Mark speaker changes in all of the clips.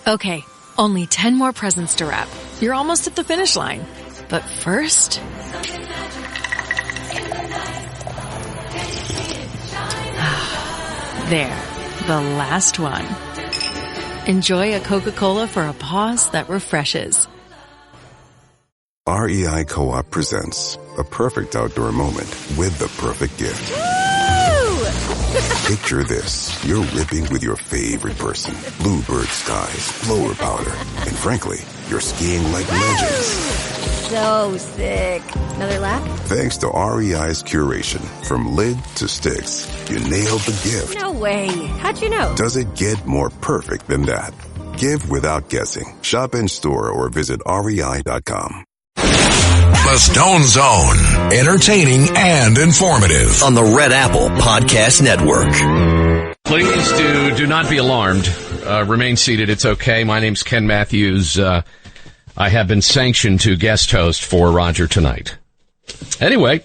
Speaker 1: Okay, only 10 more presents to wrap. You're almost at the finish line. But first... there, the last one. Enjoy a Coca-Cola for a pause that refreshes.
Speaker 2: REI Co-op presents a perfect outdoor moment with the perfect gift. Picture this. You're ripping with your favorite person. Bluebird skies, blower powder, and frankly, you're skiing like legends.
Speaker 3: So sick. Another lap?
Speaker 2: Thanks to REI's curation, from lid to sticks, you nailed the gift.
Speaker 3: No way. How'd you know?
Speaker 2: Does it get more perfect than that? Give without guessing. Shop in store or visit rei.com.
Speaker 4: The Stone Zone, entertaining and informative
Speaker 5: on the Red Apple Podcast Network.
Speaker 6: Please do not be alarmed. Remain seated. It's okay. My name's Ken Matthews. I have been sanctioned to guest host for Roger tonight. Anyway,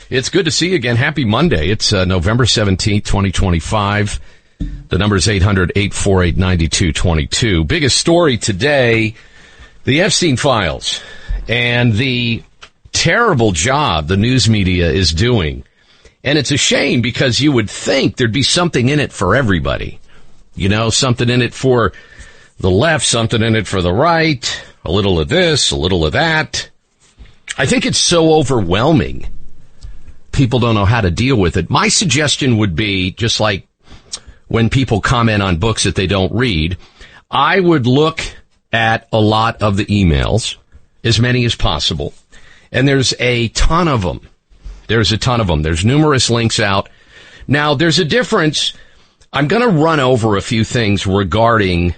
Speaker 6: it's good to see you again. Happy Monday. It's November 17th, 2025. The number is 800-848-9222. Biggest story today, the Epstein files and the terrible job the news media is doing. And it's a shame because you would think there'd be something in it for everybody. You know, something in it for the left, something in it for the right, a little of this, a little of that. I think it's so overwhelming. People don't know how to deal with it. My suggestion would be, just like when people comment on books that they don't read, I would look at a lot of the emails, as many as possible. And there's a ton of them. There's numerous links out. Now, there's a difference. I'm going to run over a few things regarding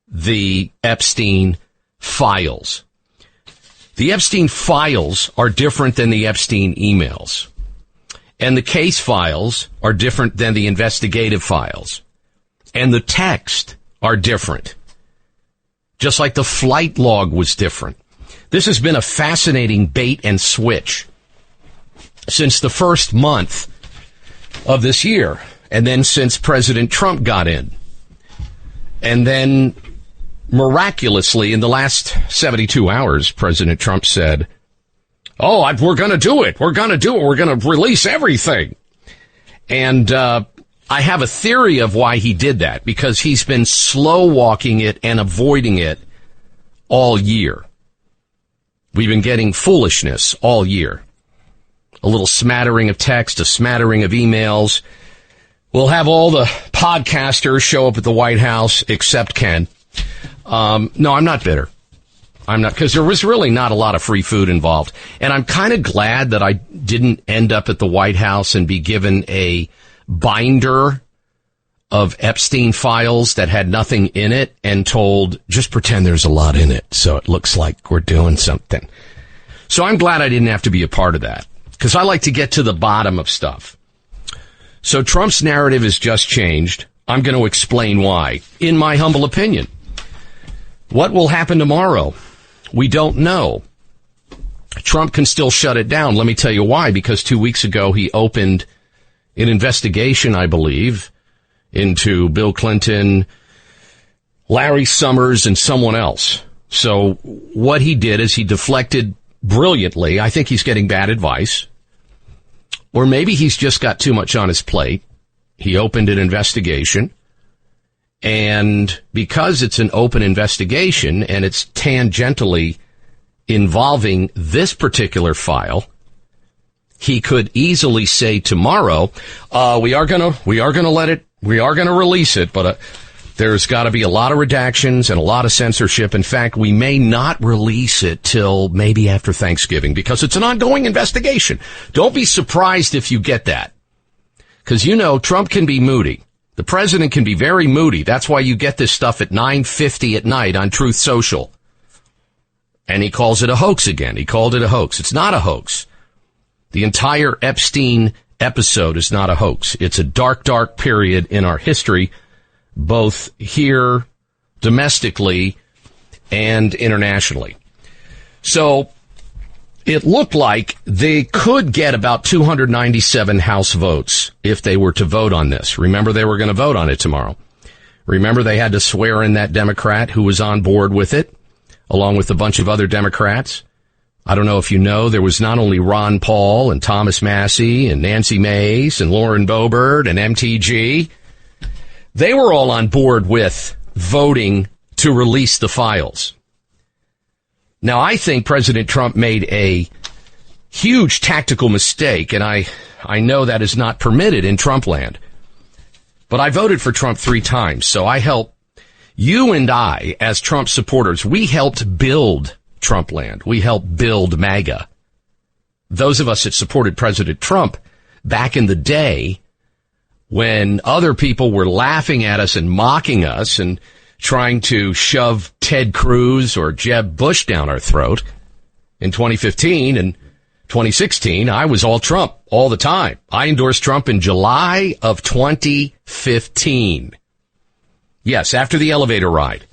Speaker 6: the Epstein files. The Epstein files are different than the Epstein emails. And the case files are different than the investigative files. And the text are different. Just like the flight log was different. This has been a fascinating bait and switch since the first month of this year, and then since President Trump got in. And then, miraculously, in the last 72 hours, President Trump said, we're going to do it. We're going to release everything. And I have a theory of why he did that, because he's been slow-walking it and avoiding it all year. We've been getting foolishness all year. A little smattering of text, a smattering of emails. We'll have all the podcasters show up at the White House, except Ken. No, I'm not bitter. I'm not, because there was really not a lot of free food involved. And I'm kind of glad that I didn't end up at the White House and be given a binder of Epstein files that had nothing in it and told, just pretend there's a lot in it so it looks like we're doing something. So I'm glad I didn't have to be a part of that, because I like to get to the bottom of stuff. So Trump's narrative has just changed. I'm going to explain why, in my humble opinion. What will happen tomorrow? We don't know. Trump can still shut it down. Let me tell you why, because 2 weeks ago he opened an investigation, I believe, into Bill Clinton, Larry Summers, and someone else. So what he did is he deflected brilliantly. I think he's getting bad advice. Or maybe he's just got too much on his plate. He opened an investigation. And because it's an open investigation and it's tangentially involving this particular file, he could easily say tomorrow, we are going to release it, but there's got to be a lot of redactions and a lot of censorship. In fact, we may not release it till maybe after Thanksgiving, because it's an ongoing investigation. Don't be surprised if you get that, because you know Trump can be moody. The president can be very moody. That's why you get this stuff at 9:50 at night on Truth Social. And he calls it a hoax again. He called it a hoax. It's not a hoax. The entire Epstein episode is not a hoax. It's a dark, dark period in our history, both here domestically and internationally. So it looked like they could get about 297 House votes if they were to vote on this. Remember, they were going to vote on it tomorrow. Remember, they had to swear in that Democrat who was on board with it, along with a bunch of other Democrats. I don't know if you know, there was not only Ron Paul and Thomas Massie and Nancy Mace and Lauren Boebert and MTG. They were all on board with voting to release the files. Now, I think President Trump made a huge tactical mistake, and I know that is not permitted in Trump land. But I voted for Trump 3 times, so I helped, you and I, as Trump supporters, we helped build Trump land. We helped build MAGA. Those of us that supported President Trump back in the day when other people were laughing at us and mocking us and trying to shove Ted Cruz or Jeb Bush down our throat in 2015 and 2016, I was all Trump all the time. I endorsed Trump in July of 2015. Yes, after the elevator ride.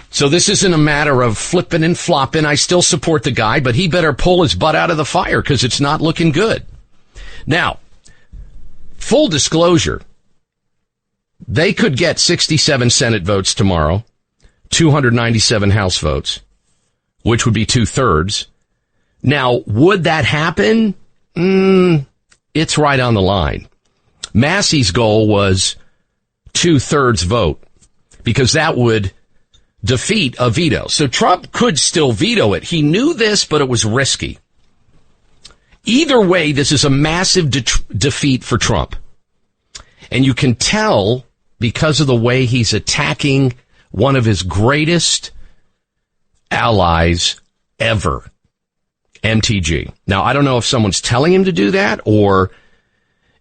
Speaker 6: So this isn't a matter of flipping and flopping. I still support the guy, but he better pull his butt out of the fire because it's not looking good. Now, full disclosure, they could get 67 Senate votes tomorrow, 297 House votes, which would be 2/3. Now, would that happen? It's right on the line. Massey's goal was 2/3 vote because that would defeat a veto. So Trump could still veto it. He knew this, but it was risky. Either way, this is a massive defeat for Trump. And you can tell because of the way he's attacking one of his greatest allies ever, MTG. Now, I don't know if someone's telling him to do that or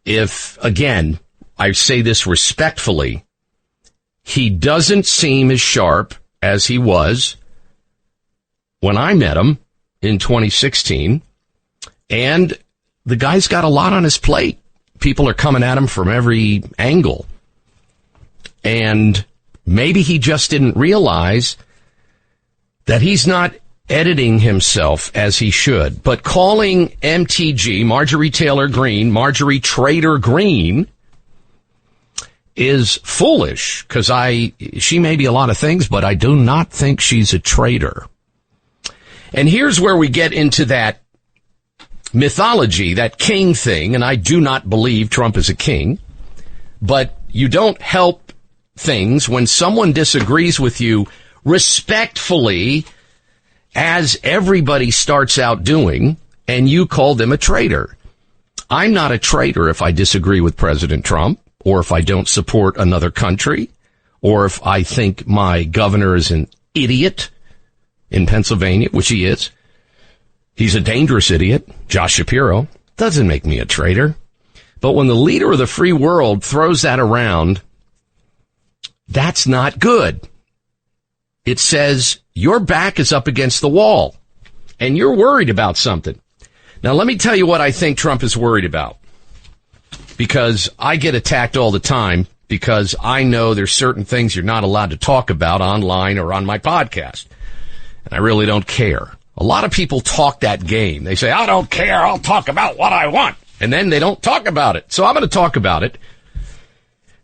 Speaker 6: if, again, I say this respectfully, he doesn't seem as sharp as he was when I met him in 2016. And the guy's got a lot on his plate. People are coming at him from every angle. And maybe he just didn't realize that he's not editing himself as he should. But calling MTG, Marjorie Taylor Greene, Marjorie Trader Greene, is foolish because she may be a lot of things, but I do not think she's a traitor. And here's where we get into that mythology, that king thing, and I do not believe Trump is a king, but you don't help things when someone disagrees with you respectfully, as everybody starts out doing, and you call them a traitor. I'm not a traitor if I disagree with President Trump, or if I don't support another country, or if I think my governor is an idiot in Pennsylvania, which he is. He's a dangerous idiot. Josh Shapiro doesn't make me a traitor. But when the leader of the free world throws that around, that's not good. It says your back is up against the wall and you're worried about something. Now, let me tell you what I think Trump is worried about, because I get attacked all the time because I know there's certain things you're not allowed to talk about online or on my podcast. And I really don't care. A lot of people talk that game. They say, I don't care. I'll talk about what I want. And then they don't talk about it. So I'm going to talk about it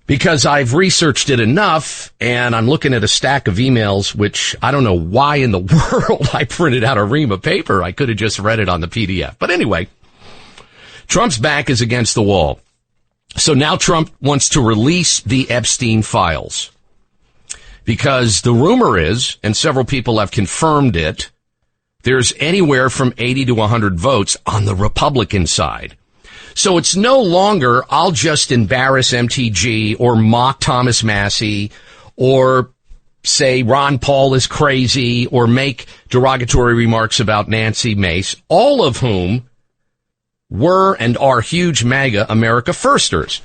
Speaker 6: because I've researched it enough, and I'm looking at a stack of emails, which I don't know why in the world I printed out a ream of paper. I could have just read it on the PDF. But anyway, Trump's back is against the wall. So now Trump wants to release the Epstein files because the rumor is, and several people have confirmed it, there's anywhere from 80 to 100 votes on the Republican side. So it's no longer, I'll just embarrass MTG or mock Thomas Massie or say Ron Paul is crazy or make derogatory remarks about Nancy Mace, all of whom were and are huge MAGA America firsters.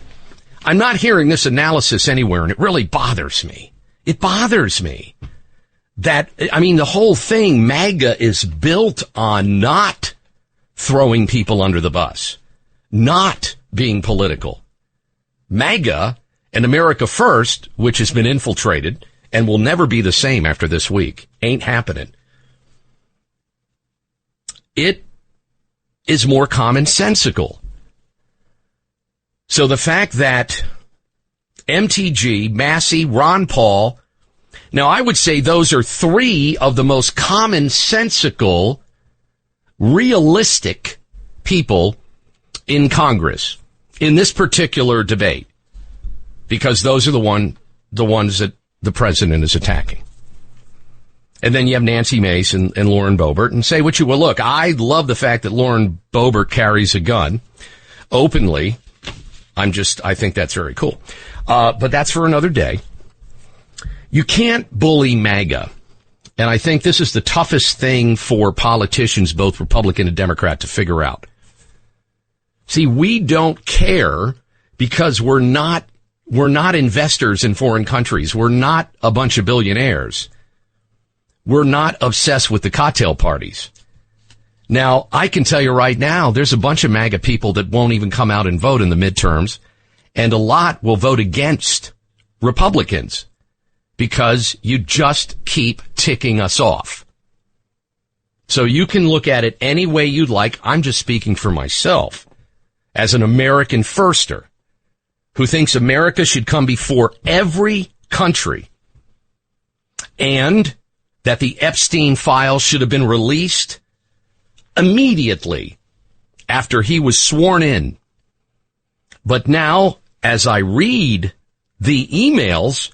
Speaker 6: I'm not hearing this analysis anywhere, and it really bothers me. It bothers me that, I mean, the whole thing, MAGA, is built on not throwing people under the bus, not being political. MAGA and America First, which has been infiltrated and will never be the same after this week, ain't happening. It is more commonsensical. So the fact that MTG, Massey, Ron Paul. Now, I would say those are three of the most commonsensical, realistic people in Congress in this particular debate, because those are the ones that the president is attacking. And then you have Nancy Mace and Lauren Boebert, and say what you will. Look, I love the fact that Lauren Boebert carries a gun openly. I think that's very cool. But that's for another day. You can't bully MAGA. And I think this is the toughest thing for politicians, both Republican and Democrat, to figure out. See, we don't care because we're not investors in foreign countries. We're not a bunch of billionaires. We're not obsessed with the cocktail parties. Now, I can tell you right now, there's a bunch of MAGA people that won't even come out and vote in the midterms, and a lot will vote against Republicans because you just keep ticking us off. So you can look at it any way you'd like. I'm just speaking for myself as an American firster who thinks America should come before every country, and that the Epstein files should have been released immediately after he was sworn in. But now, as I read the emails,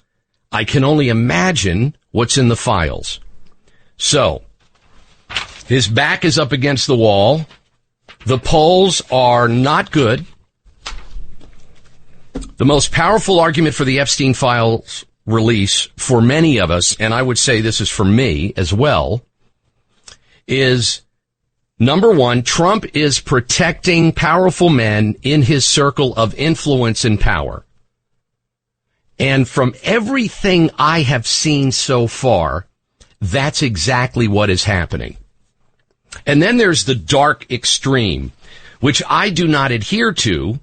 Speaker 6: I can only imagine what's in the files. So, his back is up against the wall. The polls are not good. The most powerful argument for the Epstein files release for many of us, and I would say this is for me as well, is number one, Trump is protecting powerful men in his circle of influence and power. And from everything I have seen so far, that's exactly what is happening. And then there's the dark extreme, which I do not adhere to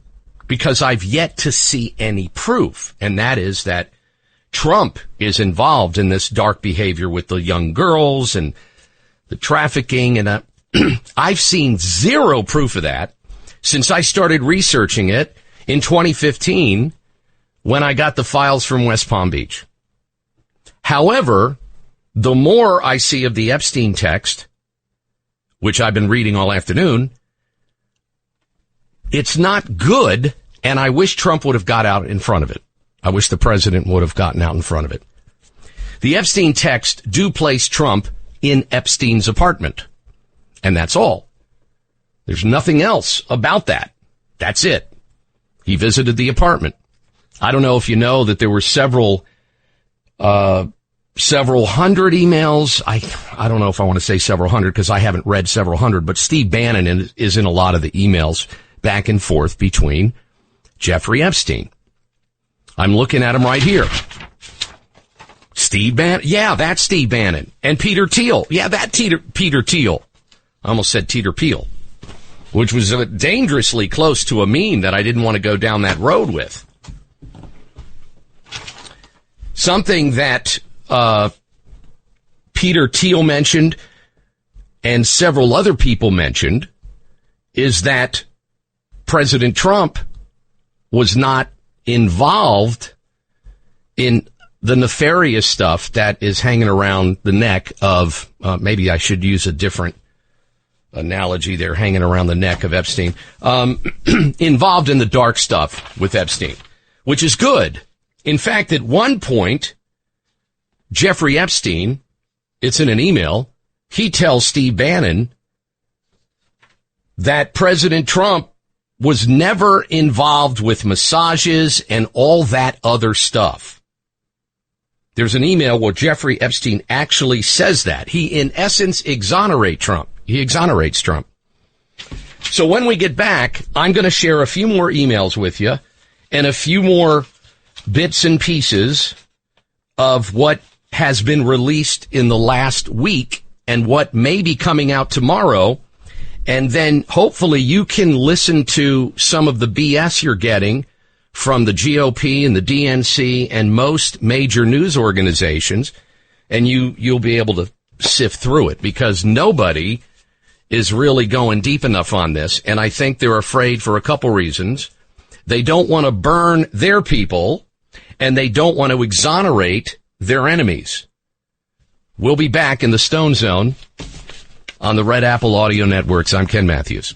Speaker 6: because I've yet to see any proof, and that is that Trump is involved in this dark behavior with the young girls and the trafficking, and I've seen zero proof of that since I started researching it in 2015 when I got the files from West Palm Beach. However, the more I see of the Epstein text, which I've been reading all afternoon, it's not good, and I wish Trump would have got out in front of it. I wish the president would have gotten out in front of it. The Epstein text do place Trump in Epstein's apartment. And that's all. There's nothing else about that. That's it. He visited the apartment. I don't know if you know that there were several hundred emails. I don't know if I want to say several hundred because I haven't read several hundred, but Steve Bannon is in a lot of the emails back and forth between Jeffrey Epstein. I'm looking at him right here. Steve Bannon. Yeah, that's Steve Bannon. And Peter Thiel. Yeah, Peter Thiel. I almost said Teeter Peel, which was dangerously close to a meme that I didn't want to go down that road with. Something that Peter Thiel mentioned and several other people mentioned is that President Trump was not involved in the nefarious stuff that is hanging around the neck of, maybe I should use a different analogy there, hanging around the neck of Epstein, involved in the dark stuff with Epstein, which is good. In fact, at one point, Jeffrey Epstein, it's in an email, he tells Steve Bannon that President Trump was never involved with massages and all that other stuff. There's an email where Jeffrey Epstein actually says that. He, in essence, exonerates Trump. He exonerates Trump. So when we get back, I'm going to share a few more emails with you and a few more bits and pieces of what has been released in the last week and what may be coming out tomorrow. And then hopefully you can listen to some of the BS you're getting from the GOP and the DNC and most major news organizations, and you'll be able to sift through it because nobody is really going deep enough on this. And I think they're afraid for a couple reasons. They don't want to burn their people, and they don't want to exonerate their enemies. We'll be back in the Stone Zone on the Red Apple Audio Networks. I'm Ken Matthews.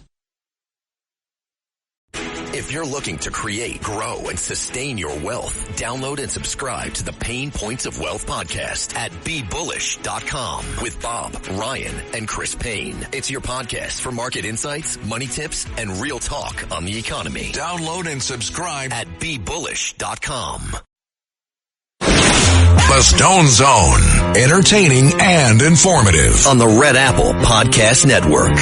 Speaker 5: If you're looking to create, grow, and sustain your wealth, download and subscribe to the Pain Points of Wealth podcast at BeBullish.com with Bob, Ryan, and Chris Payne. It's your podcast for market insights, money tips, and real talk on the economy.
Speaker 4: Download and subscribe
Speaker 5: at BeBullish.com.
Speaker 4: The Stone Zone, entertaining and informative
Speaker 5: On the Red Apple Podcast Network.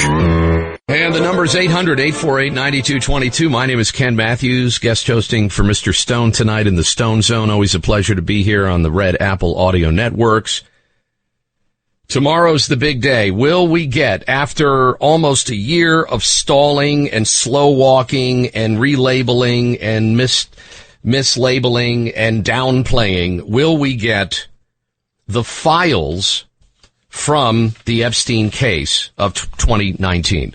Speaker 6: And the number is 800-848-9222. My name is Ken Matthews, guest hosting for Mr. Stone tonight in the Stone Zone. Always a pleasure to be here on the Red Apple Audio Networks. Tomorrow's the big day. Will we get, after almost a year of stalling and slow walking and relabeling and mislabeling and downplaying, will we get the files from the Epstein case of 2019?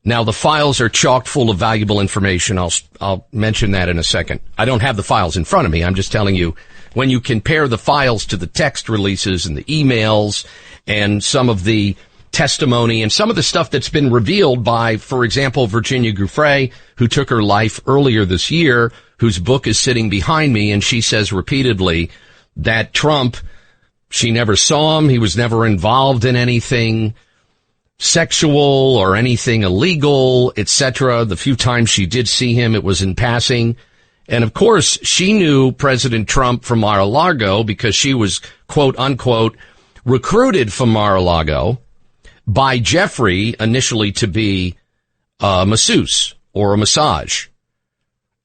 Speaker 6: Now, the files are chock full of valuable information. I'll mention that in a second. I don't have the files in front of me. I'm just telling you, when you compare the files to the text releases and the emails and some of the testimony and some of the stuff that's been revealed by, for example, Virginia Giuffre, who took her life earlier this year, whose book is sitting behind me, and she says repeatedly that Trump, she never saw him, he was never involved in anything sexual or anything illegal, etc. The few times she did see him, it was in passing. And of course, she knew President Trump from Mar-a-Lago because she was, quote unquote, recruited from Mar-a-Lago by Jeffrey initially to be a masseuse or a massage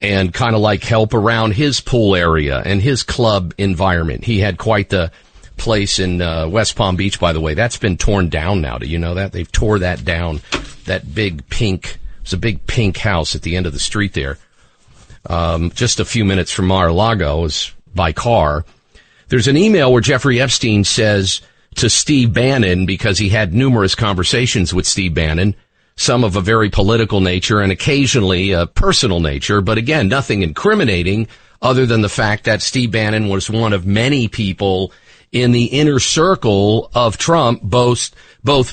Speaker 6: and kind of like help around his pool area and his club environment. He had quite the place in West Palm Beach, by the way. That's been torn down now. Do you know that? They've tore that down. That big pink, it's a big pink house at the end of the street there. Just a few minutes from Mar-a-Lago is by car. There's an email where Jeffrey Epstein says to Steve Bannon, because he had numerous conversations with Steve Bannon, some of a very political nature and occasionally a personal nature, but again, nothing incriminating other than the fact that Steve Bannon was one of many people in the inner circle of Trump, both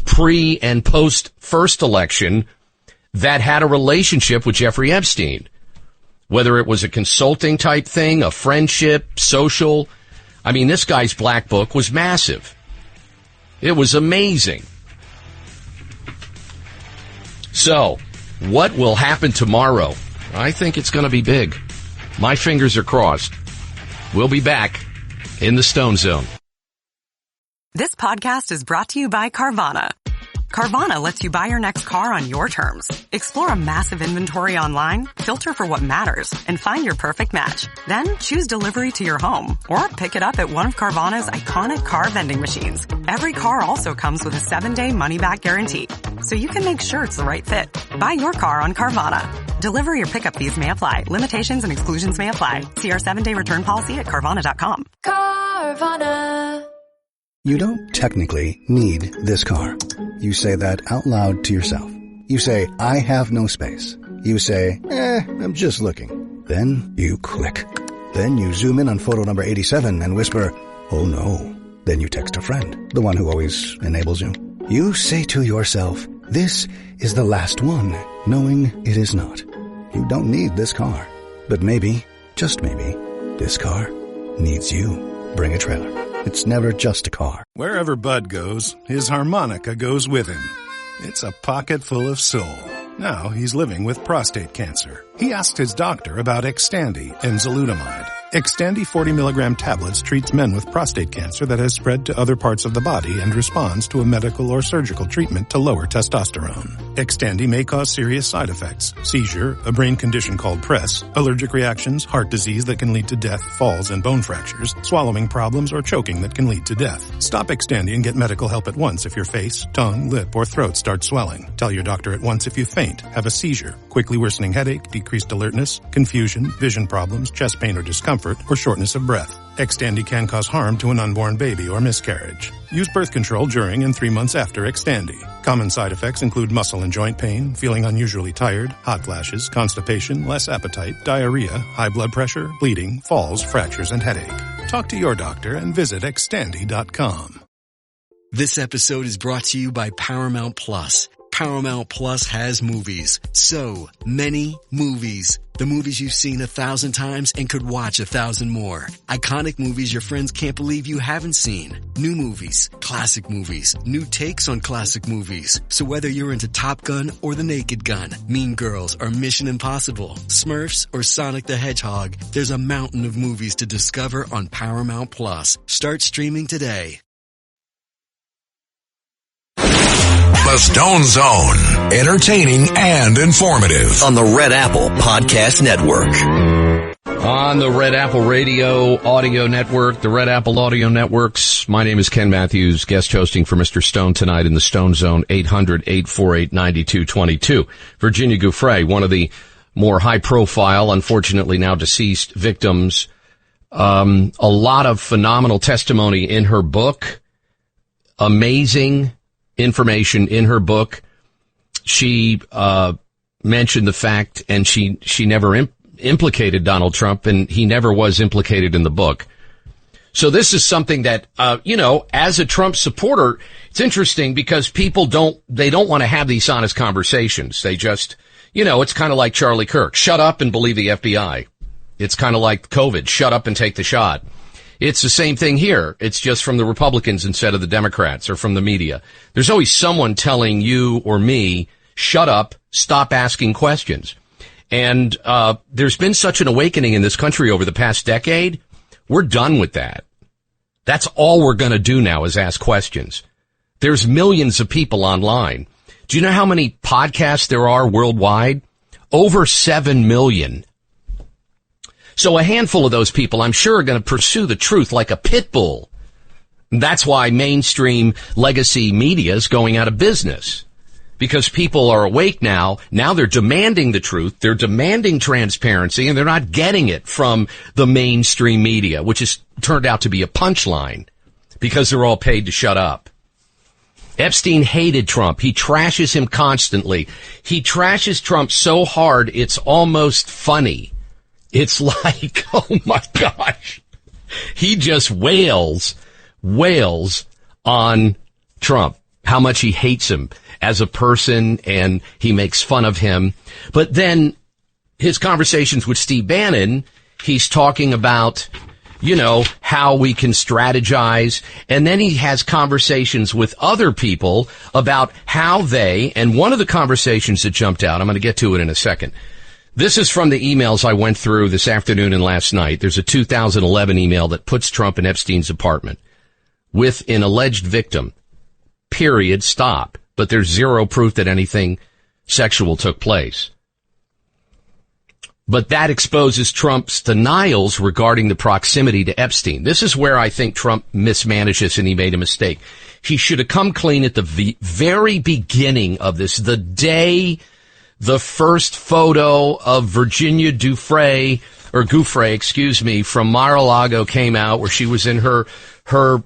Speaker 6: pre and post first election, that had a relationship with Jeffrey Epstein. Whether it was a consulting type thing, a friendship, social. I mean, this guy's black book was massive. It was amazing. So, what will happen tomorrow? I think it's going to be big. My fingers are crossed. We'll be back in the Stone Zone.
Speaker 7: This podcast is brought to you by Carvana. Carvana lets you buy your next car on your terms. Explore a massive inventory online, filter for what matters, and find your perfect match. Then choose delivery to your home or pick it up at one of Carvana's iconic car vending machines. Every car also comes with a 7-day money-back guarantee, so you can make sure it's the right fit. Buy your car on Carvana. Delivery or pickup fees may apply. Limitations and exclusions may apply. See our 7-day return policy at Carvana.com.
Speaker 3: Carvana.
Speaker 8: You don't technically need this car. You say that out loud to yourself. You say, I have no space. You say, I'm just looking. Then you click. Then you zoom in on photo number 87 and whisper, oh no. Then you text a friend, the one who always enables you. You say to yourself, this is the last one, knowing it is not. You don't need this car. But maybe, just maybe, this car needs you. Bring a trailer. It's never just a car.
Speaker 9: Wherever Bud goes, his harmonica goes with him. It's a pocket full of soul. Now he's living with prostate cancer. He asked his doctor about Xtandi and enzalutamide. Xtandi 40 milligram tablets treats men with prostate cancer that has spread to other parts of the body and responds to a medical or surgical treatment to lower testosterone. Xtandi may cause serious side effects: seizure, a brain condition called PRESS, allergic reactions, heart disease that can lead to death, falls and bone fractures, swallowing problems, or choking that can lead to death. Stop Xtandi and get medical help at once if your face, tongue, lip, or throat start swelling. Tell your doctor at once if you faint, have a seizure, quickly worsening headache, decreased alertness, confusion, vision problems, chest pain or discomfort, or shortness of breath. Xtandi can cause harm to an unborn baby or miscarriage. Use birth control during and 3 months after Xtandi. Common side effects include muscle and joint pain, feeling unusually tired, hot flashes, constipation, less appetite, diarrhea, high blood pressure, bleeding, falls, fractures, and headache. Talk to your doctor and visit Xtandi.com.
Speaker 10: This episode is brought to you by Paramount Plus. Paramount Plus has movies. So many movies. The movies you've seen 1,000 times and could watch 1,000 more. Iconic movies your friends can't believe you haven't seen. New movies, classic movies, new takes on classic movies. So whether you're into Top Gun or The Naked Gun, Mean Girls or Mission Impossible, Smurfs or Sonic the Hedgehog, there's a mountain of movies to discover on Paramount Plus. Start streaming today.
Speaker 4: The Stone Zone. Entertaining and informative.
Speaker 5: On the Red Apple Podcast Network.
Speaker 6: On the Red Apple Radio Audio Network, the Red Apple Audio Networks. My name is Ken Matthews, guest hosting for Mr. Stone tonight in the Stone Zone, 800-848-9222. Virginia Giuffre, one of the more high-profile, unfortunately now deceased victims. A lot of phenomenal testimony in her book. Amazing information in her book. She mentioned the fact, and she never implicated Donald Trump, and he never was implicated in the book. So this is something that, as a Trump supporter, it's interesting because people don't want to have these honest conversations. They just, it's kind of like Charlie Kirk. Shut up and believe the FBI. It's kind of like COVID. Shut up and take the shot. It's the same thing here. It's just from the Republicans instead of the Democrats or from the media. There's always someone telling you or me, shut up, stop asking questions. And there's been such an awakening in this country over the past decade. We're done with that. That's all we're going to do now is ask questions. There's millions of people online. Do you know how many podcasts there are worldwide? Over 7 million. So a handful of those people, I'm sure, are going to pursue the truth like a pit bull. That's why mainstream legacy media is going out of business. Because people are awake now. Now they're demanding the truth. They're demanding transparency, and they're not getting it from the mainstream media, which has turned out to be a punchline because they're all paid to shut up. Epstein hated Trump. He trashes him constantly. He trashes Trump so hard, it's almost funny. It's like, oh my gosh, he just wails on Trump, how much he hates him as a person, and he makes fun of him. But then his conversations with Steve Bannon, he's talking about, how we can strategize. And then he has conversations with other people about how they, and one of the conversations that jumped out, I'm going to get to it in a second. This is from the emails I went through this afternoon and last night. There's a 2011 email that puts Trump in Epstein's apartment with an alleged victim. Period. Stop. But there's zero proof that anything sexual took place. But that exposes Trump's denials regarding the proximity to Epstein. This is where I think Trump mismanages and he made a mistake. He should have come clean at the very beginning of this, the day the first photo of Virginia Giuffre, from Mar-a-Lago came out, where she was in her what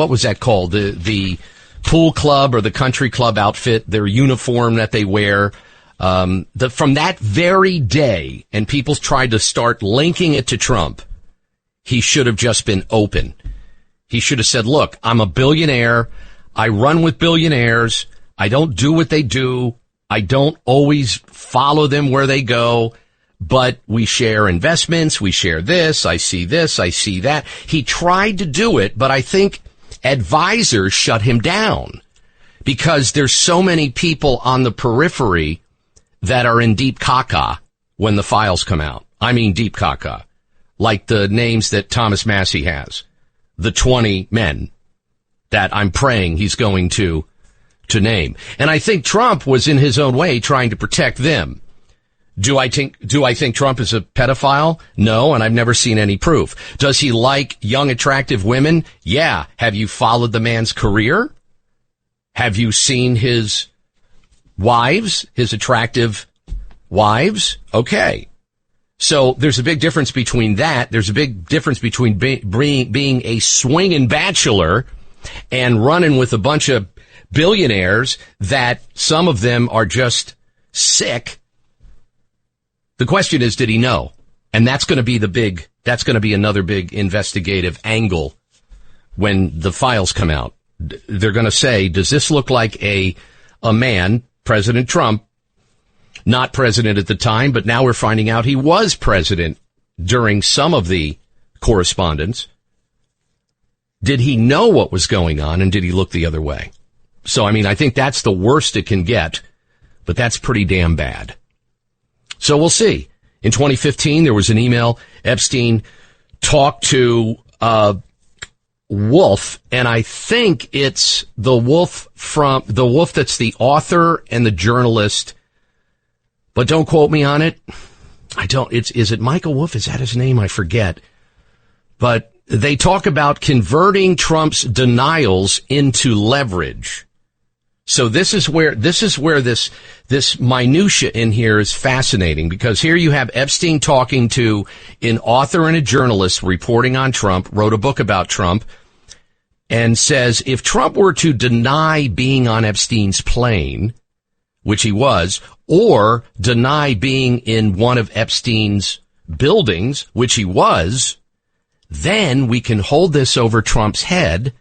Speaker 6: was that called? The pool club or the country club outfit, their uniform that they wear. From that very day, and people tried to start linking it to Trump, he should have just been open. He should have said, look, I'm a billionaire. I run with billionaires. I don't do what they do. I don't always follow them where they go, but we share investments. We share this. I see that. He tried to do it, but I think advisors shut him down because there's so many people on the periphery that are in deep caca when the files come out. I mean deep caca, like the names that Thomas Massey has, the 20 men that I'm praying he's going to name. And I think Trump was in his own way trying to protect them. Do I think Trump is a pedophile? No, and I've never seen any proof. Does he like young, attractive women? Yeah. Have you followed the man's career? Have you seen his wives, his attractive wives? Okay. So there's a big difference between that. There's a big difference between being a swinging bachelor and running with a bunch of billionaires that some of them are just sick. The question is, did he know? And that's going to be another big investigative angle when the files come out. They're going to say, does this look like a man, President Trump, not president at the time, but now we're finding out he was president during some of the correspondence. Did he know what was going on, and did he look the other way? So, I mean, I think that's the worst it can get, but that's pretty damn bad. So we'll see. In 2015, there was an email. Epstein talked to Wolf, and I think it's the Wolf that's the author and the journalist, but don't quote me on it. Is it Michael Wolff? Is that his name? I forget. But they talk about converting Trump's denials into leverage. So this is where this minutia in here is fascinating, because here you have Epstein talking to an author and a journalist reporting on Trump, wrote a book about Trump, and says if Trump were to deny being on Epstein's plane, which he was, or deny being in one of Epstein's buildings, which he was, then we can hold this over Trump's head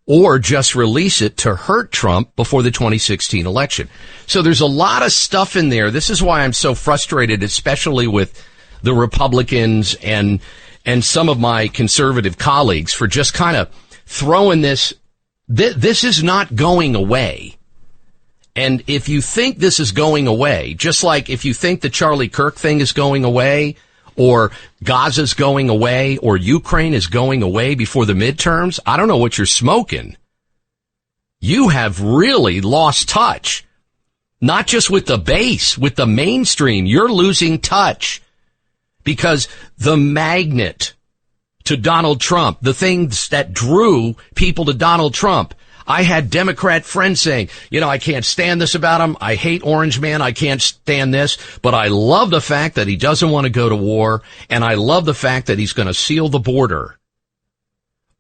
Speaker 6: or just release it to hurt Trump before the 2016 election. So there's a lot of stuff in there. This is why I'm so frustrated, especially with the Republicans and some of my conservative colleagues, for just kind of throwing this. This is not going away. And if you think this is going away, just like if you think the Charlie Kirk thing is going away, or Gaza's going away, or Ukraine is going away before the midterms, I don't know what you're smoking. You have really lost touch. Not just with the base, with the mainstream. You're losing touch. Because the magnet to Donald Trump, the things that drew people to Donald Trump, I had Democrat friends saying, I can't stand this about him. I hate Orange Man. I can't stand this. But I love the fact that he doesn't want to go to war. And I love the fact that he's going to seal the border.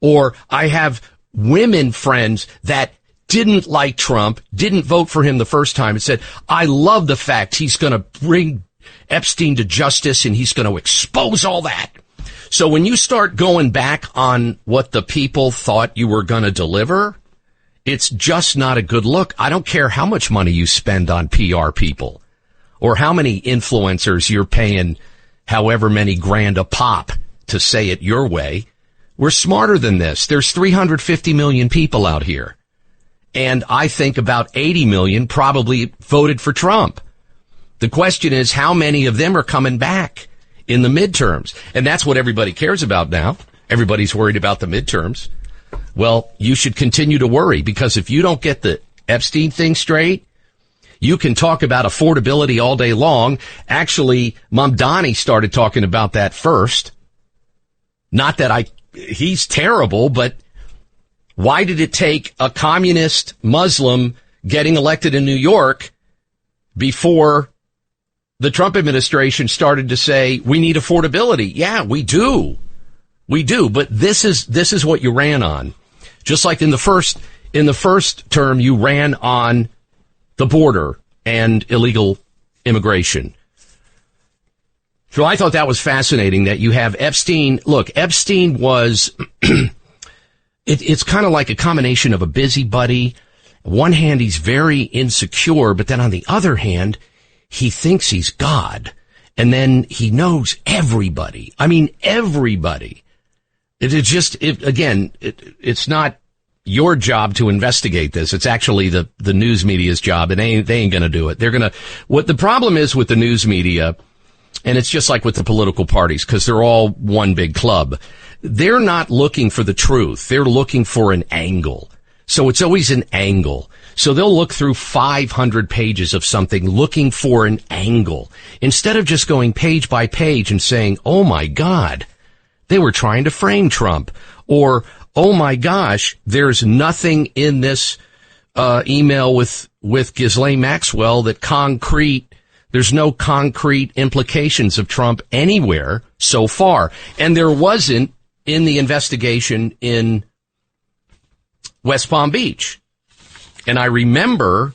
Speaker 6: Or I have women friends that didn't like Trump, didn't vote for him the first time, and said, I love the fact he's going to bring Epstein to justice and he's going to expose all that. So when you start going back on what the people thought you were going to deliver, it's just not a good look. I don't care how much money you spend on PR people or how many influencers you're paying however many grand a pop to say it your way. We're smarter than this. There's 350 million people out here. And I think about 80 million probably voted for Trump. The question is, how many of them are coming back in the midterms? And that's what everybody cares about now. Everybody's worried about the midterms. Well, you should continue to worry, because if you don't get the Epstein thing straight, you can talk about affordability all day long. Actually, Mamdani started talking about that first. Not that he's terrible, but why did it take a communist Muslim getting elected in New York before the Trump administration started to say we need affordability? Yeah, we do. We do. But this is what you ran on. Just like in the first term, you ran on the border and illegal immigration. So I thought that was fascinating that you have Epstein. Look, Epstein was, it's kind of like a combination of a busybody. On one hand, he's very insecure, but then on the other hand, he thinks he's God. And then he knows everybody. I mean, everybody. It's not your job to investigate this. It's actually the news media's job, and they ain't gonna do it. What the problem is with the news media, and it's just like with the political parties, because they're all one big club. They're not looking for the truth. They're looking for an angle. So it's always an angle. So they'll look through 500 pages of something looking for an angle, instead of just going page by page and saying, oh my God, they were trying to frame Trump. Or, oh my gosh, there's nothing in this email with Ghislaine Maxwell there's no concrete implications of Trump anywhere so far. And there wasn't in the investigation in West Palm Beach. And I remember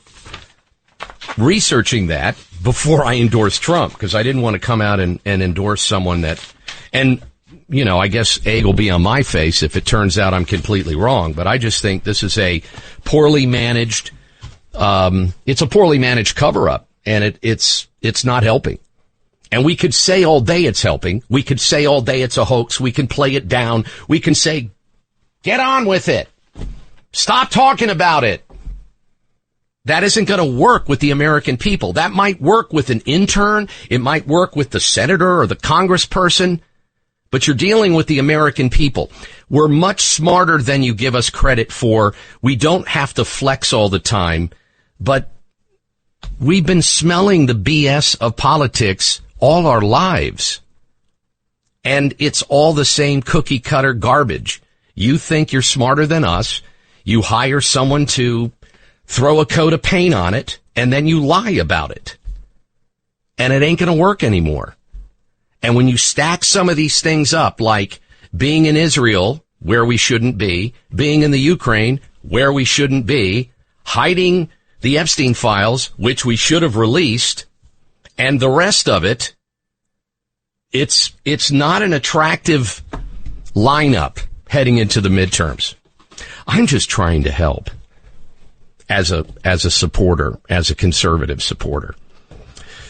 Speaker 6: researching that before I endorsed Trump, because I didn't want to come out and endorse someone that, and, you know, I guess egg will be on my face if it turns out I'm completely wrong. But I just think this is a poorly managed, it's a poorly managed cover-up, and it's not helping. And we could say all day it's helping. We could say all day it's a hoax. We can play it down. We can say, get on with it. Stop talking about it. That isn't going to work with the American people. That might work with an intern. It might work with the senator or the congressperson. But you're dealing with the American people. We're much smarter than you give us credit for. We don't have to flex all the time. But we've been smelling the BS of politics all our lives. And it's all the same cookie cutter garbage. You think you're smarter than us. You hire someone to throw a coat of paint on it, and then you lie about it. And it ain't going to work anymore. And when you stack some of these things up, like being in Israel, where we shouldn't be, being in the Ukraine, where we shouldn't be, hiding the Epstein files, which we should have released, and the rest of it, it's not an attractive lineup heading into the midterms. I'm just trying to help. As a supporter, as a conservative supporter.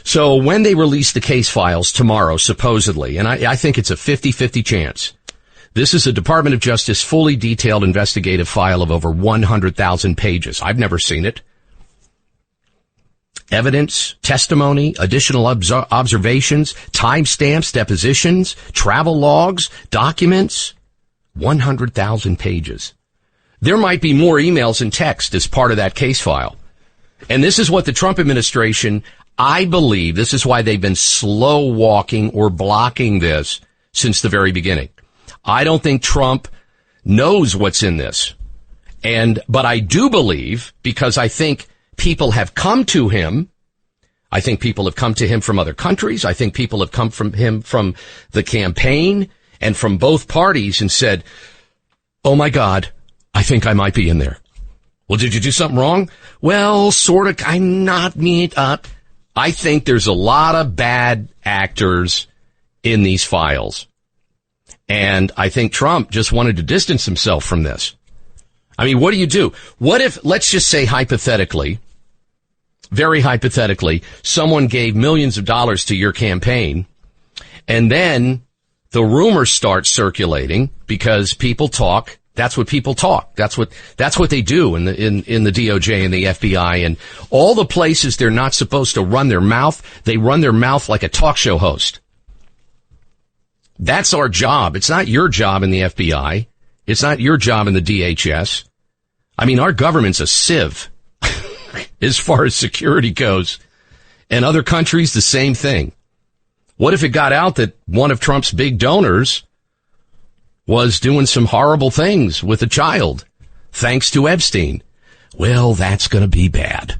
Speaker 6: So when they release the case files tomorrow, supposedly, and I think it's a 50-50 chance, this is a Department of Justice fully detailed investigative file of over 100,000 pages. I've never seen it. Evidence, testimony, additional observations, timestamps, depositions, travel logs, documents, 100,000 pages. There might be more emails and text as part of that case file. And this is what the Trump administration, I believe, this is why they've been slow walking or blocking this since the very beginning. I don't think Trump knows what's in this. But I do believe, because I think people have come to him, I think people have come to him from other countries, I think people have come from him from the campaign and from both parties and said, oh my God, I think I might be in there. Well, did you do something wrong? Well, sort of. I'm not meet up. I think there's a lot of bad actors in these files. And I think Trump just wanted to distance himself from this. I mean, what do you do? What if, let's just say hypothetically, very hypothetically, someone gave millions of dollars to your campaign, and then the rumors start circulating because people talk. That's what people talk. That's what they do in the DOJ and the FBI and all the places they're not supposed to run their mouth. They run their mouth like a talk show host. That's our job. It's not your job in the FBI. It's not your job in the DHS. I mean, our government's a sieve as far as security goes. And other countries, the same thing. What if it got out that one of Trump's big donors was doing some horrible things with a child, thanks to Epstein? Well, that's going to be bad.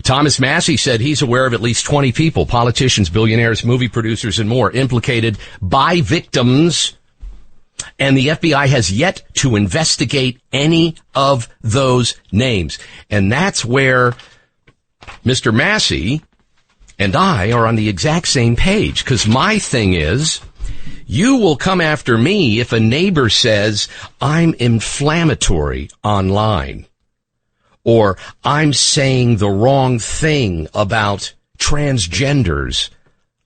Speaker 6: Thomas Massie said he's aware of at least 20 people, politicians, billionaires, movie producers, and more, implicated by victims, and the FBI has yet to investigate any of those names. And that's where Mr. Massie and I are on the exact same page, because my thing is, you will come after me if a neighbor says I'm inflammatory online, or I'm saying the wrong thing about transgenders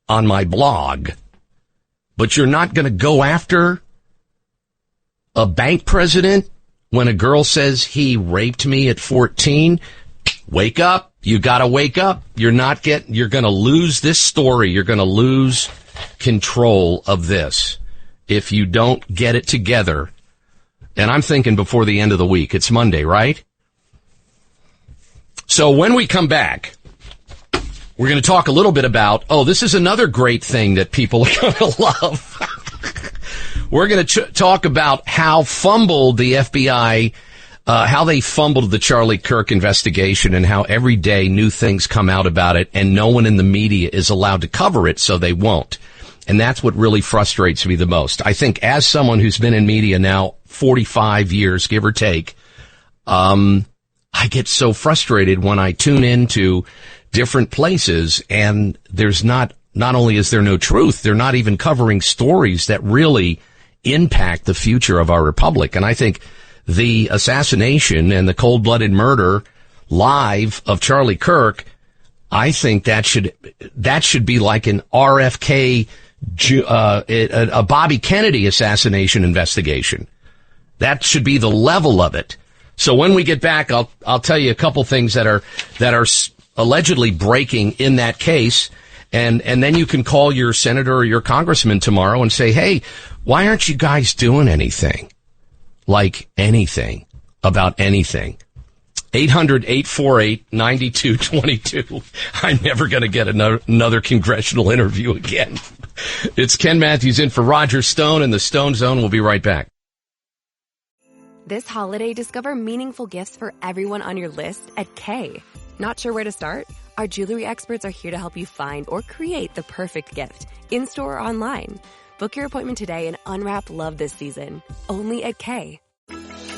Speaker 6: on my blog. But you're not going to go after a bank president when a girl says he raped me at 14. Wake up. You got to wake up. You're going to lose this story. You're going to lose control of this if you don't get it together. And I'm thinking before the end of the week. It's Monday, right? So when we come back, we're going to talk a little bit about, this is another great thing that people are going to love. We're going to talk about how fumbled the FBI, how they fumbled the Charlie Kirk investigation, and how every day new things come out about it and no one in the media is allowed to cover it, so they won't. And that's what really frustrates me the most. I think as someone who's been in media now 45 years, give or take, I get so frustrated when I tune into different places and there's not only is there no truth, they're not even covering stories that really impact the future of our republic. And I think the assassination and the cold-blooded murder live of Charlie Kirk, I think that should be like an RFK, a Bobby Kennedy assassination investigation. That should be the level of it. So when we get back, I'll tell you a couple things that are allegedly breaking in that case. And then you can call your senator or your congressman tomorrow and say, hey, why aren't you guys doing anything? Like anything about anything. 800-848-9222. I'm never going to get another congressional interview again. It's Ken Matthews in for Roger Stone, and the Stone Zone will be right back.
Speaker 11: This holiday, discover meaningful gifts for everyone on your list at Kay. Not sure where to start? Our jewelry experts are here to help you find or create the perfect gift, in-store or online. Book your appointment today and unwrap love this season, only at Kay.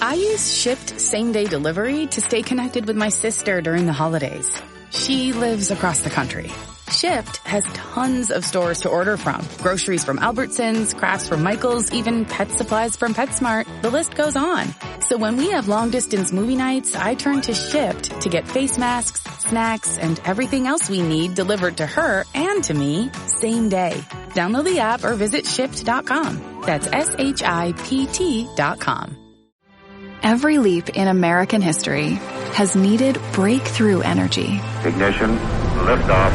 Speaker 12: I use Shipt same-day delivery to stay connected with my sister during the holidays. She lives across the country. Shipt has tons of stores to order from. Groceries from Albertsons, crafts from Michael's, even pet supplies from PetSmart. The list goes on. So when we have long-distance movie nights, I turn to Shipt to get face masks, snacks, and everything else we need delivered to her and to me same day. Download the app or visit Shipt.com. That's SHIPT.com.
Speaker 3: Every leap in American history has needed breakthrough energy.
Speaker 13: Ignition, liftoff.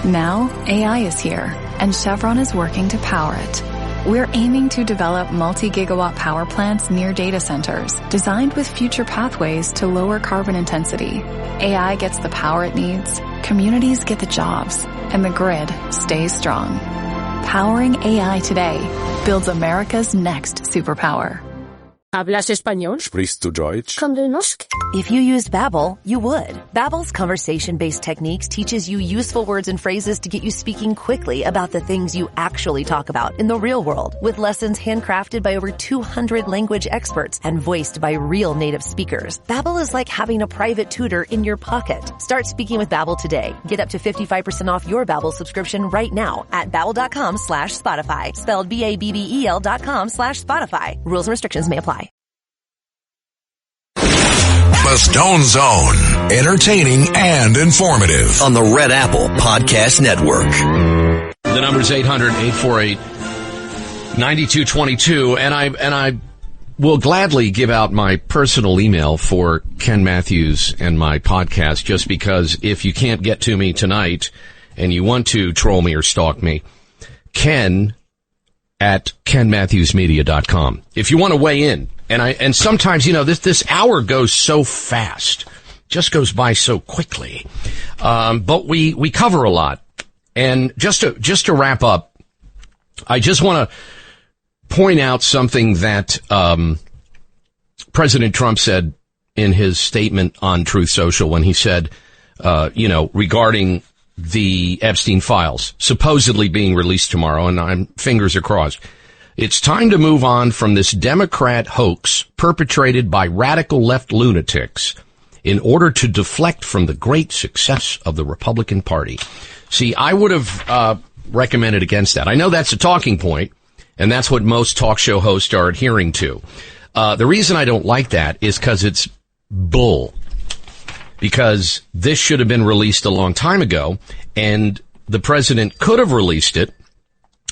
Speaker 3: Now, AI is here, and Chevron is working to power it. We're aiming to develop multi-gigawatt power plants near data centers, designed with future pathways to lower carbon intensity. AI gets the power it needs, communities get the jobs, and the grid stays strong. Powering AI today builds America's next superpower.
Speaker 14: ¿Hablas español?
Speaker 15: Sprichst du Deutsch?
Speaker 14: Kann du Norsk?
Speaker 16: If you used Babbel, you would. Babbel's conversation-based techniques teaches you useful words and phrases to get you speaking quickly about the things you actually talk about in the real world, with lessons handcrafted by over 200 language experts and voiced by real native speakers. Babbel is like having a private tutor in your pocket. Start speaking with Babbel today. Get up to 55% off your Babbel subscription right now at babbel.com/Spotify. Spelled BABBEL.com/Spotify. Rules and restrictions may apply.
Speaker 4: The Stone Zone. Entertaining and informative.
Speaker 5: On the Red Apple Podcast Network.
Speaker 6: The number's 800-848-9222. And I will gladly give out my personal email for Ken Matthews and my podcast, just because if you can't get to me tonight and you want to troll me or stalk me, Ken at KenMatthewsMedia.com. If you want to weigh in. And sometimes, this hour goes so fast, just goes by so quickly. But we cover a lot. And just to wrap up, I just want to point out something that, President Trump said in his statement on Truth Social when he said, regarding the Epstein files supposedly being released tomorrow, and fingers are crossed. It's time to move on from this Democrat hoax perpetrated by radical left lunatics in order to deflect from the great success of the Republican Party. See, I would have recommended against that. I know that's a talking point, and that's what most talk show hosts are adhering to. The reason I don't like that is because it's bull. Because this should have been released a long time ago, and the president could have released it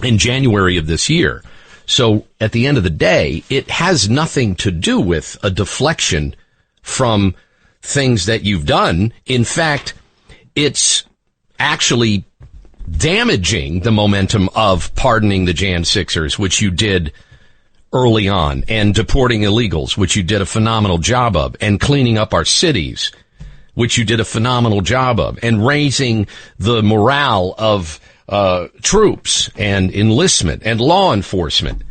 Speaker 6: in January of this year. So at the end of the day, it has nothing to do with a deflection from things that you've done. In fact, it's actually damaging the momentum of pardoning the Jan 6ers, which you did early on, and deporting illegals, which you did a phenomenal job of, and cleaning up our cities, which you did a phenomenal job of, and raising the morale of troops and enlistment and law enforcement.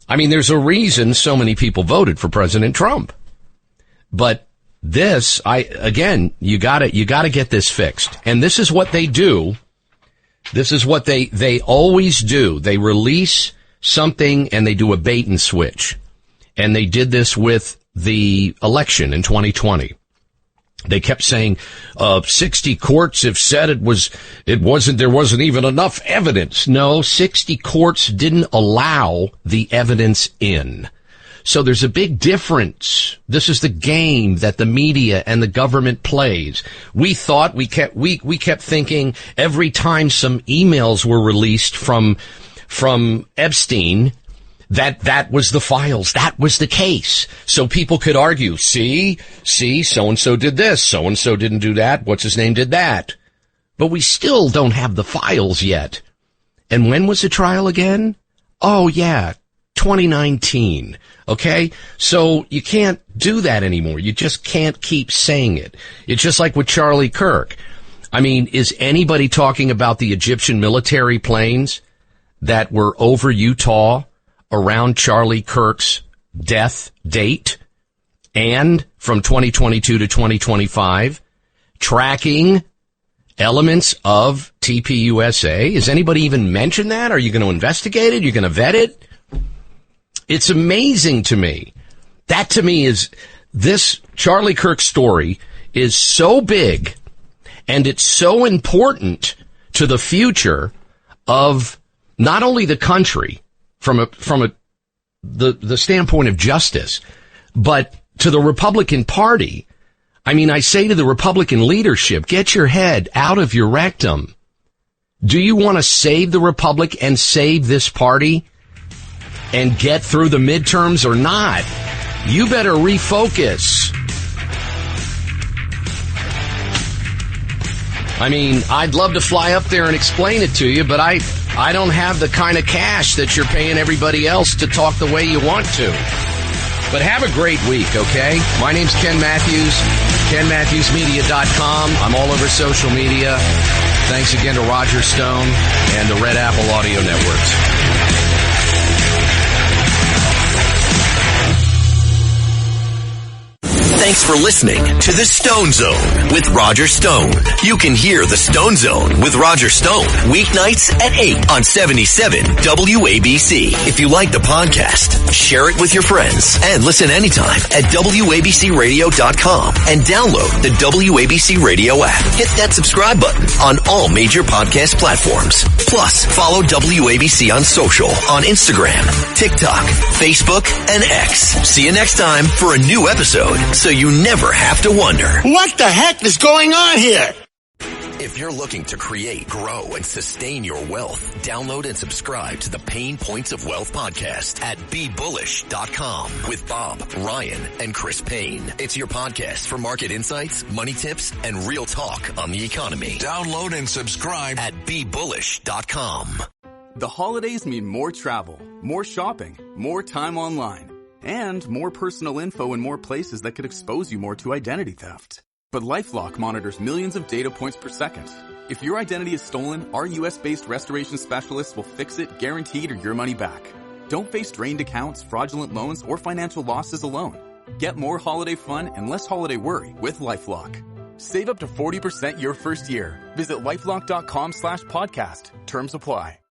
Speaker 6: I mean, there's a reason so many people voted for President Trump. But this, you gotta get this fixed. And this is what they do This is what they always do. They release something and they do a bait and switch. And they did this with the election in 2020. They kept saying, 60 courts have said there wasn't even enough evidence. No, 60 courts didn't allow the evidence in. So there's a big difference. This is the game that the media and the government plays. We kept thinking every time some emails were released from Epstein, that was the files. That was the case. So people could argue, see, so-and-so did this, so-and-so didn't do that, what's his name did that. But we still don't have the files yet. And when was the trial again? Oh yeah, 2019. Okay? So you can't do that anymore. You just can't keep saying it. It's just like with Charlie Kirk. I mean, is anybody talking about the Egyptian military planes that were over Utah around Charlie Kirk's death date and from 2022 to 2025, tracking elements of TPUSA? Is anybody even mentioned that? Are you going to investigate it? You're going to vet it? It's amazing to me. That to me is, this Charlie Kirk story is so big and it's so important to the future of not only the country, from the standpoint of justice, but to the Republican Party. I mean, I say to the Republican leadership, get your head out of your rectum. Do you want to save the Republic and save this party and get through the midterms or not? You better refocus. I mean, I'd love to fly up there and explain it to you, but I don't have the kind of cash that you're paying everybody else to talk the way you want to. But have a great week, okay? My name's Ken Matthews, KenMatthewsMedia.com. I'm all over social media. Thanks again to Roger Stone and the Red Apple Audio Networks.
Speaker 5: Thanks for listening to The Stone Zone with Roger Stone. You can hear The Stone Zone with Roger Stone weeknights at 8 on 77 WABC. If you like the podcast, share it with your friends and listen anytime at WABCRadio.com and download the WABC Radio app. Hit that subscribe button on all major podcast platforms. Plus, follow WABC on social on Instagram, TikTok, Facebook, and X. See you next time for a new episode, so you never have to wonder,
Speaker 15: what the heck is going on here?
Speaker 5: If you're looking to create, grow, and sustain your wealth, download and subscribe to the Pain Points of Wealth podcast at BeBullish.com with Bob, Ryan, and Chris Payne. It's your podcast for market insights, money tips, and real talk on the economy.
Speaker 4: Download and subscribe
Speaker 5: at BeBullish.com.
Speaker 17: The holidays mean more travel, more shopping, more time online, and more personal info in more places that could expose you more to identity theft. But LifeLock monitors millions of data points per second. If your identity is stolen, our US-based restoration specialists will fix it, guaranteed, or your money back. Don't face drained accounts, fraudulent loans, or financial losses alone. Get more holiday fun and less holiday worry with LifeLock. Save up to 40% your first year. Visit LifeLock.com/podcast. Terms apply.